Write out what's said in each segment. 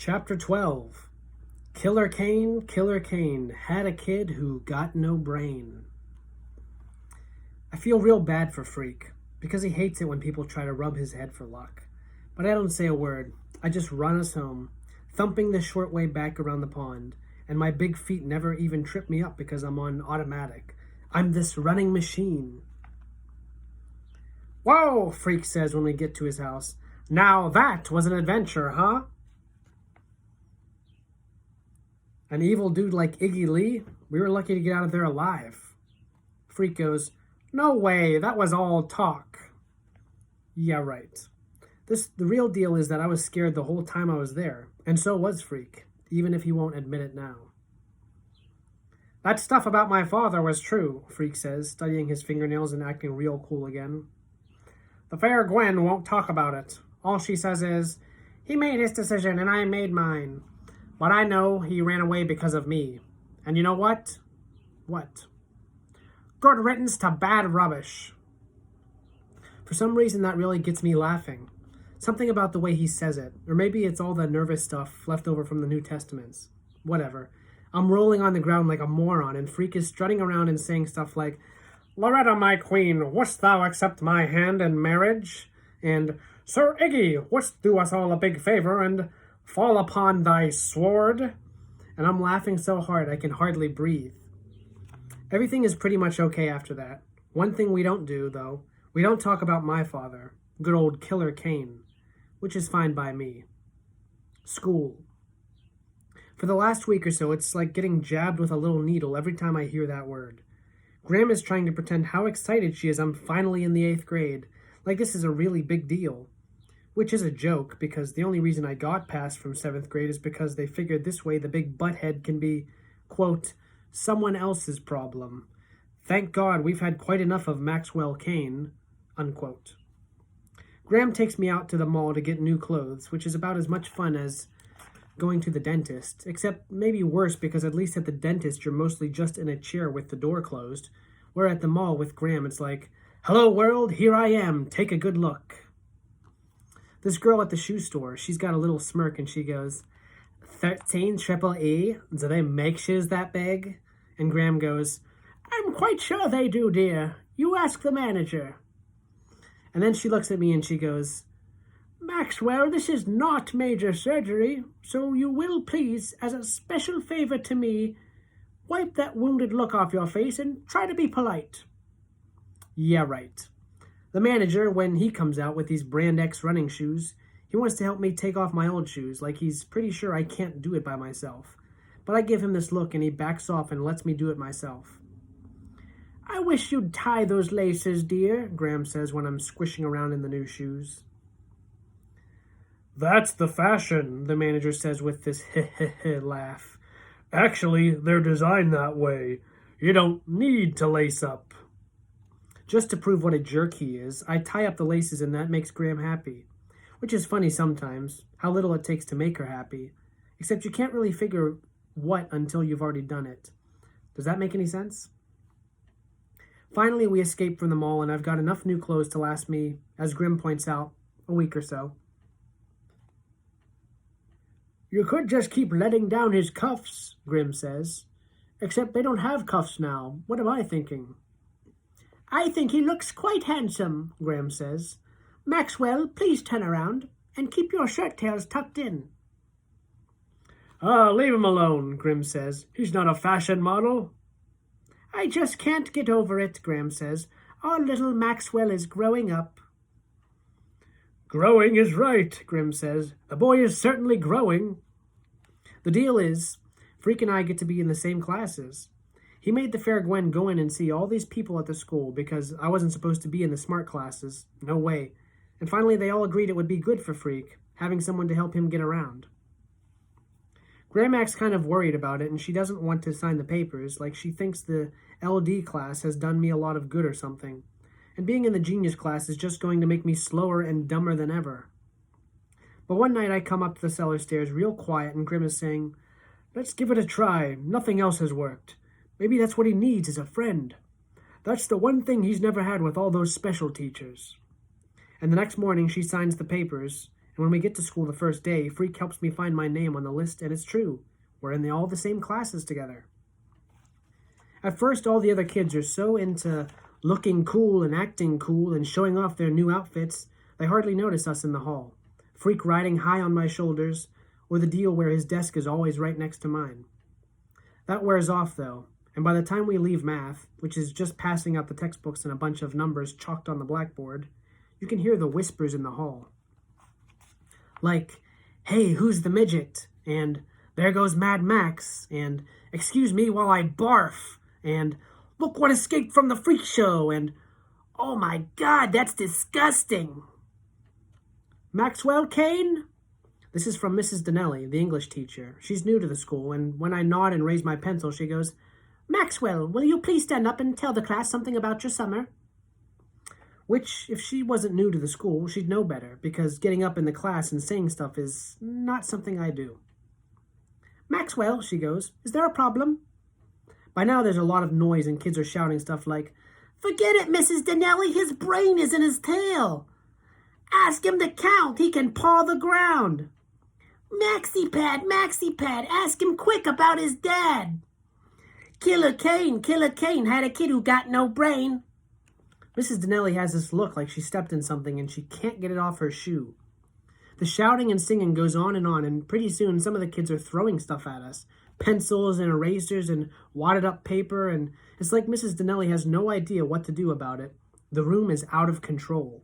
Chapter 12. Killer Kane had a kid who got no brain. I feel real bad for Freak, because he hates it when people try to rub his head for luck. But I don't say a word. I just run us home, thumping the short way back around the pond, and my big feet never even trip me up because I'm on automatic. I'm this running machine. "Whoa," Freak says when we get to his house. "Now that was an adventure, huh?" An evil dude like Iggy Lee? We were lucky to get out of there alive. Freak goes, "No way, that was all talk." Yeah, right. The real deal is that I was scared the whole time I was there, and so was Freak, even if he won't admit it now. "That stuff about my father was true," Freak says, studying his fingernails and acting real cool again. "The fair Gwen won't talk about it. All she says is, 'He made his decision and I made mine. But I know he ran away because of me. And you know what?' What? Good riddance to bad rubbish." For some reason, that really gets me laughing. Something about the way he says it. Or maybe it's all the nervous stuff left over from the New Testaments. Whatever. I'm rolling on the ground like a moron, and Freak is strutting around and saying stuff like, "Loretta, my queen, wouldst thou accept my hand in marriage?" And, "Sir Iggy, wouldst do us all a big favor and fall upon thy sword?" And I'm laughing so hard I can hardly breathe. Everything is pretty much okay after that. One thing we don't do, though, we don't talk about my father, good old Killer Kane, which is fine by me. School. For the last week or so, it's like getting jabbed with a little needle every time I hear that word. Graham is trying to pretend how excited she is I'm finally in the 8th grade, like this is a really big deal. Which is a joke, because the only reason I got passed from 7th grade is because they figured this way the big butthead can be, quote, someone else's problem. Thank God we've had quite enough of Maxwell Kane, unquote. Graham takes me out to the mall to get new clothes, which is about as much fun as going to the dentist, except maybe worse because at least at the dentist you're mostly just in a chair with the door closed, where at the mall with Graham it's like, "Hello world, here I am, take a good look." This girl at the shoe store, she's got a little smirk and she goes, 13 triple E? Do they make shoes that big?" And Graham goes, "I'm quite sure they do, dear. You ask the manager." And then she looks at me and she goes, "Maxwell, this is not major surgery, so you will please, as a special favor to me, wipe that wounded look off your face and try to be polite." Yeah, right. The manager, when he comes out with these Brand X running shoes, he wants to help me take off my old shoes, like he's pretty sure I can't do it by myself. But I give him this look and he backs off and lets me do it myself. "I wish you'd tie those laces, dear," Graham says when I'm squishing around in the new shoes. "That's the fashion," the manager says with this laugh. "Actually, they're designed that way. You don't need to lace up." Just to prove what a jerk he is, I tie up the laces and that makes Graham happy. Which is funny sometimes, how little it takes to make her happy. Except you can't really figure what until you've already done it. Does that make any sense? Finally, we escape from the mall and I've got enough new clothes to last me, as Grim points out, a week or so. "You could just keep letting down his cuffs," Grim says. "Except they don't have cuffs now. What am I thinking?" "I think he looks quite handsome," Graham says. "Maxwell, please turn around and keep your shirt tails tucked in." Leave him alone," Grim says. "He's not a fashion model." "I just can't get over it," Graham says. "Our little Maxwell is growing up." "Growing is right," Grim says. "The boy is certainly growing." The deal is, Freak and I get to be in the same classes. He made the fair Gwen go in and see all these people at the school because I wasn't supposed to be in the smart classes. No way. And finally they all agreed it would be good for Freak, having someone to help him get around. Graham acts kind of worried about it and she doesn't want to sign the papers, like she thinks the LD class has done me a lot of good or something. And being in the genius class is just going to make me slower and dumber than ever. But one night I come up to the cellar stairs real quiet and Grim is saying, "Let's give it a try. Nothing else has worked. Maybe that's what he needs, is a friend. That's the one thing he's never had with all those special teachers." And the next morning she signs the papers, And when we get to school the first day, Freak helps me find my name on the list, and it's true. We're in all the same classes together. At first, all the other kids are so into looking cool and acting cool and showing off their new outfits, they hardly notice us in the hall. Freak riding high on my shoulders, or the deal where his desk is always right next to mine. That wears off, though, and by the time we leave math, which is just passing out the textbooks and a bunch of numbers chalked on the blackboard, you can hear the whispers in the hall. Like, "Hey, who's the midget?" and "There goes Mad Max," and "Excuse me while I barf," and "Look what escaped from the freak show," and "Oh my God, that's disgusting." Maxwell Kane? This is from Mrs. Donnelly, the English teacher. She's new to the school, and when I nod and raise my pencil, she goes, "Maxwell, will you please stand up and tell the class something about your summer?" Which, if she wasn't new to the school, she'd know better, because getting up in the class and saying stuff is not something I do. "Maxwell," she goes, "is there a problem?" By now there's a lot of noise and kids are shouting stuff like, "Forget it, Mrs. Donnelly, his brain is in his tail. Ask him to count, he can paw the ground. Maxie Pad, ask him quick about his dad. Killer Kane had a kid who got no brain." Mrs. Donnelly has this look like she stepped in something and she can't get it off her shoe. The shouting and singing goes on, and pretty soon some of the kids are throwing stuff at us. Pencils and erasers and wadded up paper, and it's like Mrs. Donnelly has no idea what to do about it. The room is out of control.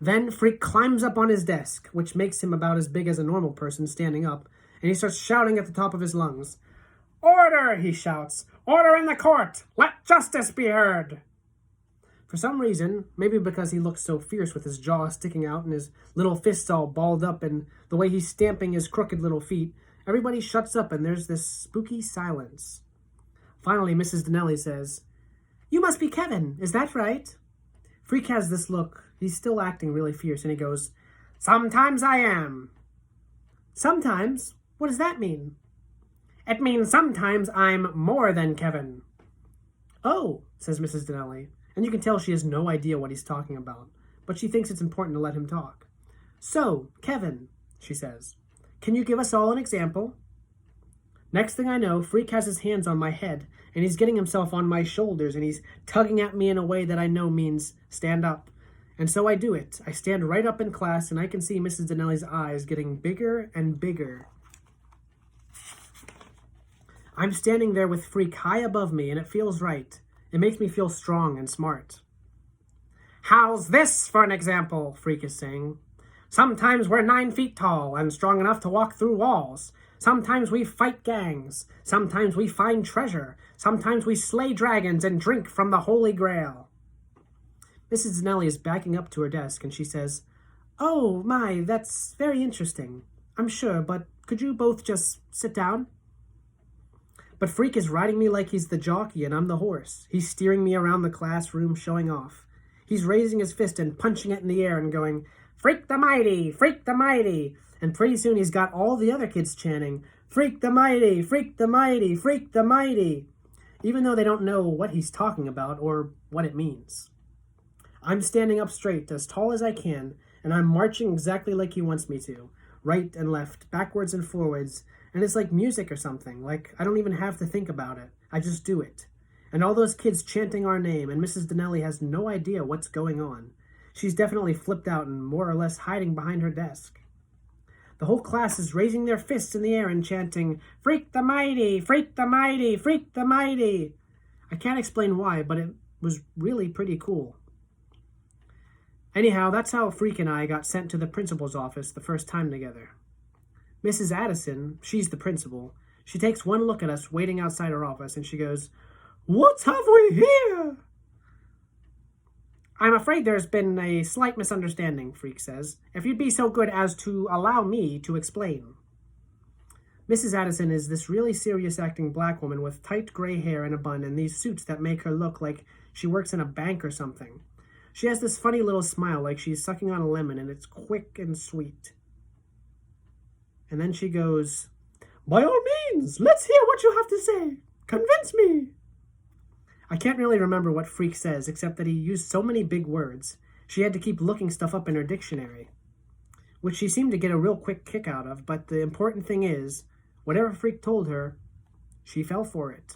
Then Freak climbs up on his desk, which makes him about as big as a normal person standing up, and he starts shouting at the top of his lungs. "Order!" he shouts. "Order in the court! Let justice be heard!" For some reason, maybe because he looks so fierce with his jaw sticking out and his little fists all balled up and the way he's stamping his crooked little feet, everybody shuts up and there's this spooky silence. Finally, Mrs. Donnelly says, "You must be Kevin, is that right?" Freak has this look. He's still acting really fierce, and he goes, "Sometimes I am." "Sometimes? What does that mean?" "It means sometimes I'm more than Kevin." "Oh," says Mrs. Donnelly, and you can tell she has no idea what he's talking about, but she thinks it's important to let him talk. "So, Kevin," she says, "can you give us all an example?" Next thing I know, Freak has his hands on my head, and he's getting himself on my shoulders, and he's tugging at me in a way that I know means stand up. And so I do it. I stand right up in class, and I can see Mrs. Donnelly's eyes getting bigger and bigger. I'm standing there with Freak high above me, and it feels right. It makes me feel strong and smart. "How's this for an example?" Freak is saying. "Sometimes we're 9 feet tall and strong enough to walk through walls. Sometimes we fight gangs. Sometimes we find treasure. Sometimes we slay dragons and drink from the Holy Grail." Mrs. Donnelly is backing up to her desk, and she says, "Oh, my, that's very interesting. I'm sure, but could you both just sit down?" But Freak is riding me like he's the jockey and I'm the horse. He's steering me around the classroom, showing off. He's raising his fist and punching it in the air and going, "Freak the mighty, Freak the mighty." And pretty soon he's got all the other kids chanting, "Freak the mighty, Freak the mighty, Freak the mighty," even though they don't know what he's talking about or what it means. I'm standing up straight, as tall as I can, and I'm marching exactly like he wants me to, right and left, backwards and forwards, and it's like music or something, like I don't even have to think about it. I just do it. And all those kids chanting our name, and Mrs. Donnelly has no idea what's going on. She's definitely flipped out and more or less hiding behind her desk. The whole class is raising their fists in the air and chanting, "Freak the mighty, Freak the mighty, Freak the mighty." I can't explain why, but it was really pretty cool. Anyhow, that's how Freak and I got sent to the principal's office the first time together. Mrs. Addison, she's the principal, she takes one look at us waiting outside her office and she goes, "What have we here?" "I'm afraid there's been a slight misunderstanding," Freak says. "If you'd be so good as to allow me to explain." Mrs. Addison is this really serious-acting black woman with tight gray hair and a bun and these suits that make her look like she works in a bank or something. She has this funny little smile like she's sucking on a lemon, and it's quick and sweet. And then she goes, "By all means, let's hear what you have to say. Convince me." I can't really remember what Freak says, except that he used so many big words. She had to keep looking stuff up in her dictionary, which she seemed to get a real quick kick out of, but the important thing is, whatever Freak told her, she fell for it.